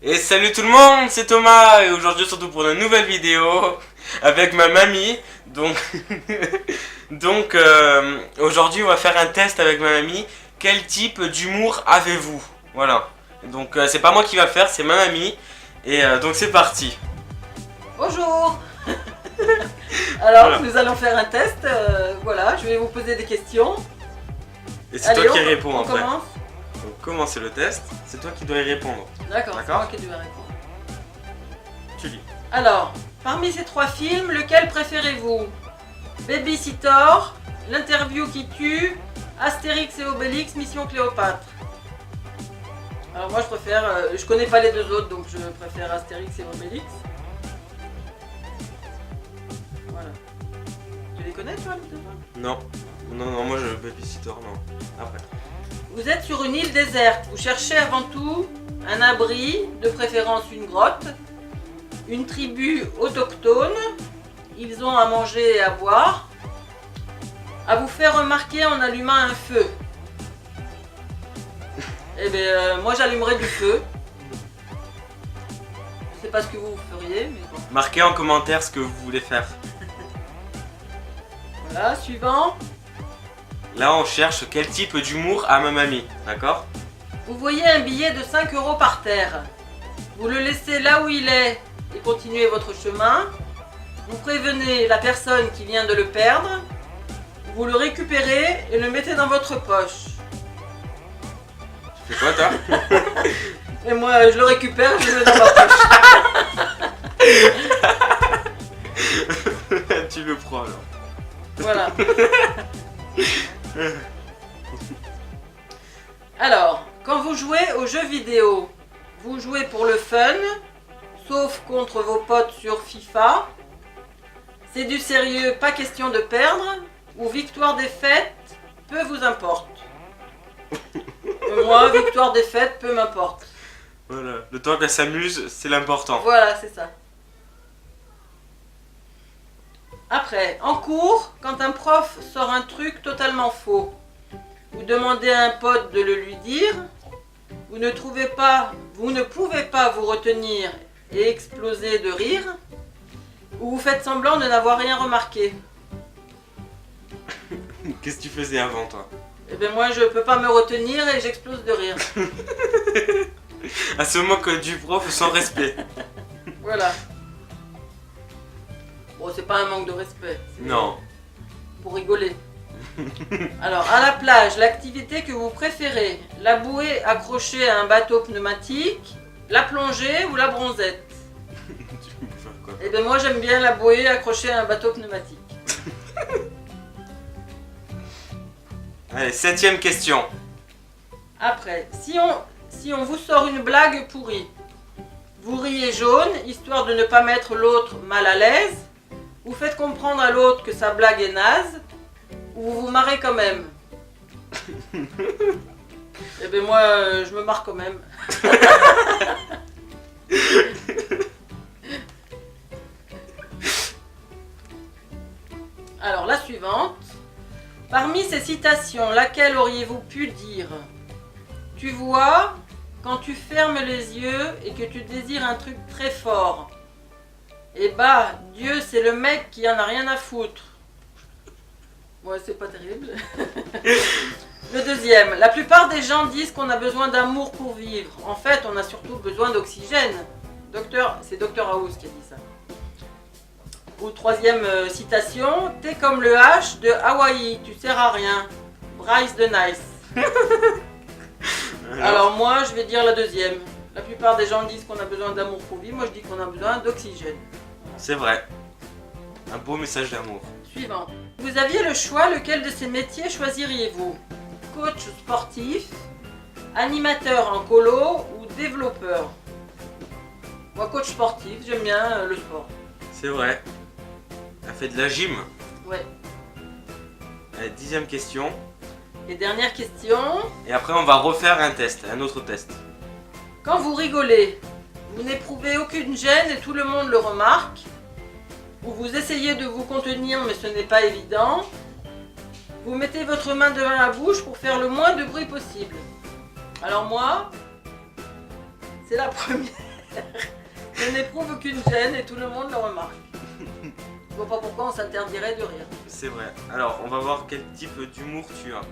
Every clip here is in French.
Et salut tout le monde, c'est Thomas et aujourd'hui surtout pour une nouvelle vidéo avec ma mamie. Donc aujourd'hui on va faire un test avec ma mamie. Quel type d'humour avez-vous? Voilà. Donc c'est pas moi qui va le faire, c'est ma mamie. Et donc c'est parti. Bonjour. Alors Voilà. nous allons faire un test, voilà, je vais vous poser des questions. Et c'est Allez, toi qui on réponds après. commence. Donc commencez le test, c'est toi qui dois y répondre. D'accord, c'est D'accord. moi qui dois répondre. Tu lis. Alors, parmi ces trois films, lequel préférez-vous? Babysitter, L'interview qui tue, Astérix et Obélix, Mission Cléopâtre. Alors moi je préfère, je connais pas les deux autres donc je préfère Astérix et Obélix. Voilà. Tu les connais toi les deux autres? Non. Non, moi je babysitter, non. Après. Vous êtes sur une île déserte, vous cherchez avant tout un abri, de préférence une grotte, une tribu autochtone, ils ont à manger et à boire, à vous faire remarquer en allumant un feu. Eh bien, moi j'allumerais du feu. Je sais pas ce que vous feriez, mais bon. Marquez en commentaire ce que vous voulez faire. Voilà, suivant. Là on cherche quel type d'humour a ma mamie, d'accord? Vous voyez un billet de 5 € par terre. Vous le laissez là où il est et continuez votre chemin. Vous prévenez la personne qui vient de le perdre. Vous le récupérez et le mettez dans votre poche. Tu fais quoi toi? Et moi, je le récupère, je le mets dans ma poche. Tu le prends alors. Voilà. Alors, quand vous jouez aux jeux vidéo, vous jouez pour le fun, sauf contre vos potes sur FIFA. C'est du sérieux, pas question de perdre, ou victoire-défaite, peu vous importe. Moi, victoire-défaite, peu m'importe. Voilà, le temps qu'elle s'amuse, c'est l'important. Voilà, c'est ça. Après, en cours, quand un prof sort un truc totalement faux, vous demandez à un pote de le lui dire, vous ne pouvez pas vous retenir et exploser de rire, ou vous faites semblant de n'avoir rien remarqué. Qu'est-ce que tu faisais avant toi? Eh bien moi je peux pas me retenir et j'explose de rire. Elle se moque du prof sans respect. Voilà. Bon, c'est pas un manque de respect. C'est Non. pour rigoler. Alors, à la plage, l'activité que vous préférez, la bouée accrochée à un bateau pneumatique, la plongée ou la bronzette? Tu veux faire quoi? Eh bien moi j'aime bien la bouée accrochée à un bateau pneumatique. Allez, 7ème question. Après, si on vous sort une blague pourrie, vous riez jaune, histoire de ne pas mettre l'autre mal à l'aise, vous faites comprendre à l'autre que sa blague est naze, ou vous vous marrez quand même? Eh bien moi, je me marre quand même. Alors la suivante. Parmi ces citations, laquelle auriez-vous pu dire? Tu vois, quand tu fermes les yeux et que tu désires un truc très fort, eh bah, Dieu c'est le mec qui en a rien à foutre. Ouais, c'est pas terrible. Le deuxième, la plupart des gens disent qu'on a besoin d'amour pour vivre. En fait, on a surtout besoin d'oxygène. C'est Dr House qui a dit ça. Ou troisième citation, t'es comme le H de Hawaï, tu sers à rien. Bryce de Nice. Alors moi, je vais dire la deuxième. La plupart des gens disent qu'on a besoin d'amour pour vivre. Moi, je dis qu'on a besoin d'oxygène. C'est vrai. Un beau message d'amour. Suivant. Vous aviez le choix, lequel de ces métiers choisiriez-vous? Coach sportif, animateur en colo ou développeur? Moi, coach sportif, j'aime bien le sport. C'est vrai. Elle fait de la gym. Ouais. Allez, 10ème question. Et dernière question. Et après on va refaire un test, un autre test. Quand vous rigolez, vous n'éprouvez aucune gêne et tout le monde le remarque. Ou vous essayez de vous contenir mais ce n'est pas évident. Vous mettez votre main devant la bouche pour faire le moins de bruit possible. Alors moi, c'est la première. Je n'éprouve aucune gêne et tout le monde le remarque. Je vois pas pourquoi on s'interdirait de rire. C'est vrai. Alors, on va voir quel type d'humour tu as.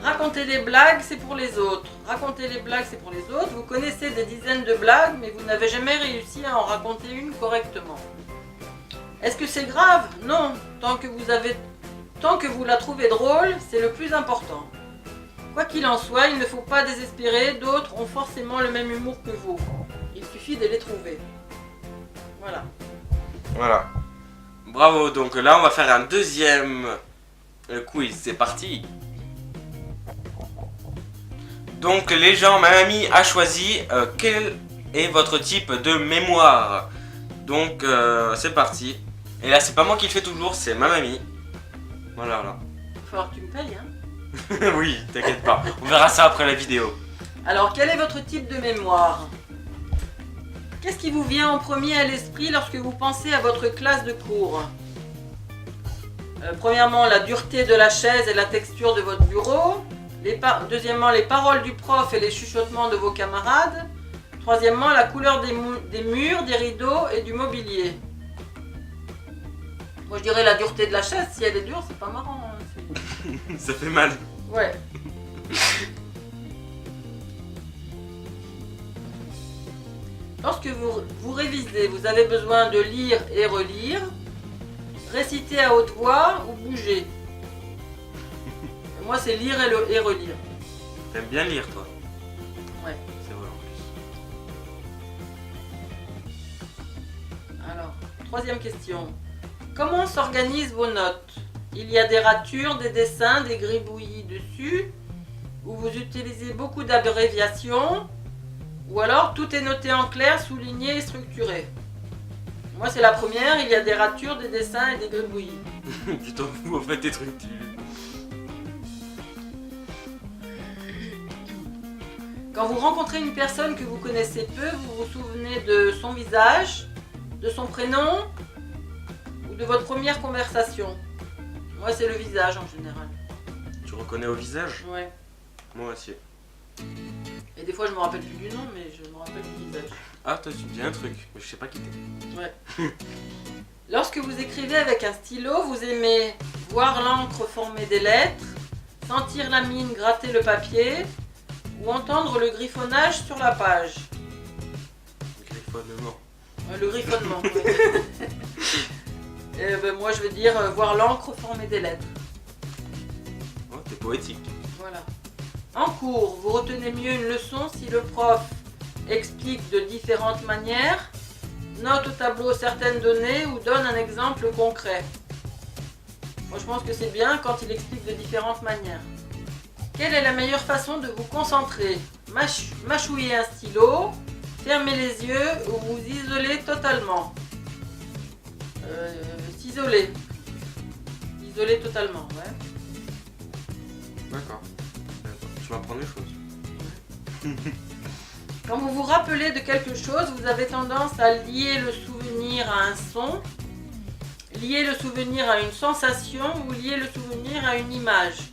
Raconter des blagues, c'est pour les autres. Raconter les blagues, c'est pour les autres. Vous connaissez des dizaines de blagues, mais vous n'avez jamais réussi à en raconter une correctement. Est-ce que c'est grave? Non. Tant que vous la trouvez drôle, c'est le plus important. Quoi qu'il en soit, il ne faut pas désespérer. D'autres ont forcément le même humour que vous. Il suffit de les trouver. Voilà. Voilà. Bravo. Donc là, on va faire un deuxième quiz. C'est parti. Donc les gens, ma mamie a choisi quel est votre type de mémoire. Donc c'est parti. Et là c'est pas moi qui le fais toujours, c'est ma mamie. Voilà là. Il va falloir que tu me payes, hein. Oui, t'inquiète pas. On verra ça après la vidéo. Alors, quel est votre type de mémoire? Qu'est-ce qui vous vient en premier à l'esprit lorsque vous pensez à votre classe de cours? Premièrement, la dureté de la chaise et la texture de votre bureau. Deuxièmement, les paroles du prof et les chuchotements de vos camarades. Troisièmement, la couleur des murs, des rideaux et du mobilier. Moi, je dirais la dureté de la chaise. Si elle est dure, c'est pas marrant. Hein, Ça fait mal. Ouais. Lorsque vous révisez, vous avez besoin de lire et relire, réciter à haute voix ou bouger. Moi, c'est lire et relire. T'aimes bien lire, toi? Ouais. C'est vrai en plus. Alors, troisième question. Comment s'organisent vos notes? Il y a des ratures, des dessins, des gribouillis dessus, ou vous utilisez beaucoup d'abréviations, ou alors tout est noté en clair, souligné et structuré. Moi, c'est la première, il y a des ratures, des dessins et des gribouillis. Tu t'en fous en fait des trucs. Quand vous rencontrez une personne que vous connaissez peu, vous vous souvenez de son visage, de son prénom ou de votre première conversation? Moi, c'est le visage en général. Tu reconnais au visage? Ouais. Moi aussi. Et des fois, je me rappelle plus du nom, mais je me rappelle du visage. Ah, toi, tu me dis un truc, mais je sais pas qui t'es. Ouais. Lorsque vous écrivez avec un stylo, vous aimez voir l'encre former des lettres, sentir la mine gratter le papier ou entendre le griffonnage sur la page. Griffonnement. Le griffonnement. Ouais. Moi, je veux dire voir l'encre former des lettres. Oh, t'es poétique. Voilà. En cours, vous retenez mieux une leçon si le prof explique de différentes manières, note au tableau certaines données ou donne un exemple concret. Moi, je pense que c'est bien quand il explique de différentes manières. Quelle est la meilleure façon de vous concentrer? Mâchouiller un stylo, fermer les yeux ou vous isoler totalement? S'isoler. Isoler totalement, ouais. D'accord. Tu m'apprends des choses. Quand vous vous rappelez de quelque chose, vous avez tendance à lier le souvenir à un son, lier le souvenir à une sensation ou lier le souvenir à une image.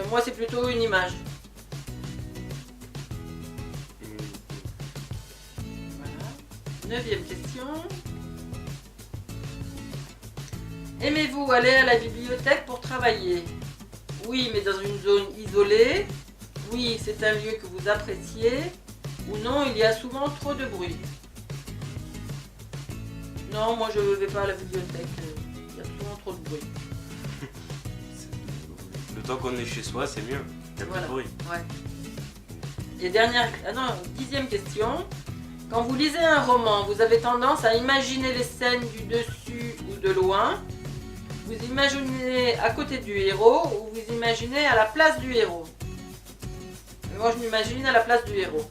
Moi, c'est plutôt une image. Voilà. 9e question. Aimez-vous aller à la bibliothèque pour travailler? Oui, mais dans une zone isolée. Oui, c'est un lieu que vous appréciez. Ou non, il y a souvent trop de bruit. Non, moi je ne vais pas à la bibliothèque. Il y a souvent trop de bruit. Le temps qu'on est chez soi, c'est mieux. Il y a Voilà. plus de bruit. Ouais. Et dernière, 10e question. Quand vous lisez un roman, vous avez tendance à imaginer les scènes du dessus ou de loin. Vous imaginez à côté du héros ou vous imaginez à la place du héros? Moi, je m'imagine à la place du héros.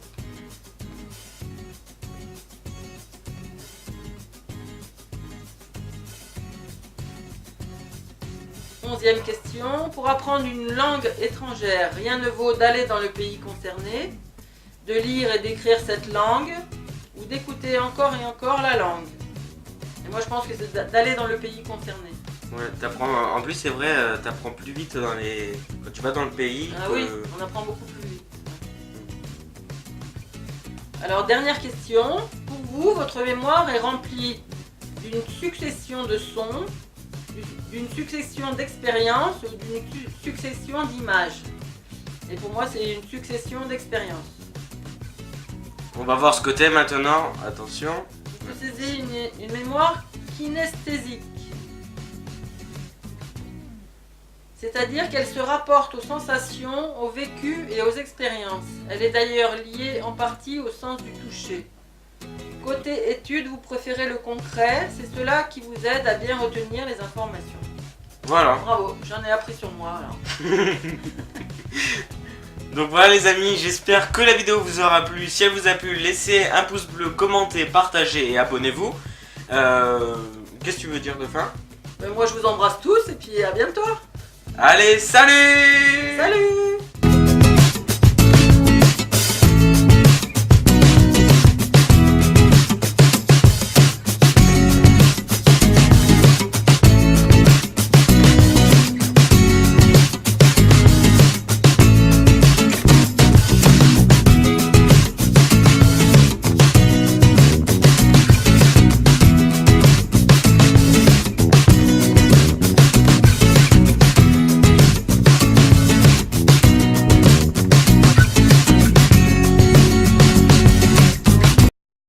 Onzième question. Pour apprendre une langue étrangère, rien ne vaut d'aller dans le pays concerné, de lire et d'écrire cette langue, ou d'écouter encore et encore la langue. Et moi, je pense que c'est d'aller dans le pays concerné. Ouais, t'apprends. En plus, c'est vrai, t'apprends plus vite dans les. Quand tu vas dans le pays. Ah oui, on apprend beaucoup plus vite. Alors, dernière question. Pour vous, votre mémoire est remplie d'une succession de sons, d'une succession d'expériences ou d'une succession d'images? Et pour moi, c'est une succession d'expériences. On va voir ce que t'es maintenant. Attention. Vous possédez une mémoire kinesthésique. C'est-à-dire qu'elle se rapporte aux sensations, au vécu et aux expériences. Elle est d'ailleurs liée en partie au sens du toucher. Côté études, vous préférez le concret, c'est cela qui vous aide à bien retenir les informations. Voilà. Bravo, j'en ai appris sur moi alors. Donc voilà les amis, j'espère que la vidéo vous aura plu. Si elle vous a plu, laissez un pouce bleu, commentez, partagez et abonnez-vous. Qu'est-ce que tu veux dire de fin? Moi je vous embrasse tous et puis à bientôt. Allez, salut! Salut!